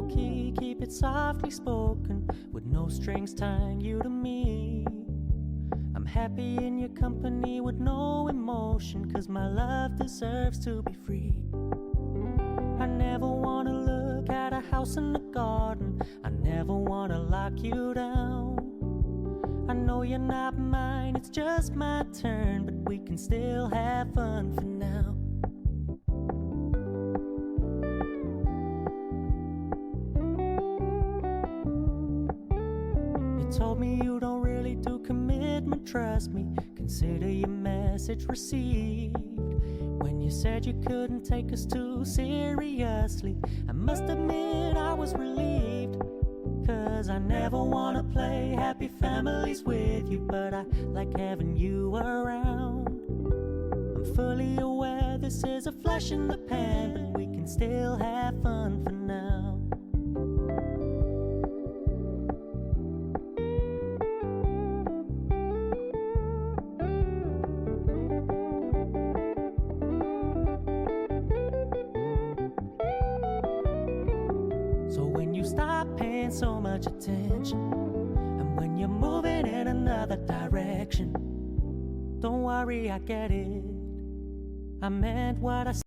low-key, keep it softly spoken, with no strings tying you to me. I'm happy in your company with no emotion, 'cause my love deserves to be free. I never wanna look at a house in the garden, I never wanna lock you down. I know you're not mine, it's just my turn, but we can still have fun for now. You told me you don't really do commitment, trust me, consider your message received. When you said you couldn't take us too seriously, I must admit I was relieved. 'Cause I never wanna play happy families with you, but I like having you around. I'm fully aware this is a flash in the pan, but we can still have fun for now. So when you stop paying so much attention, and when you're moving in another direction, don't worry, I get it. I meant what I said.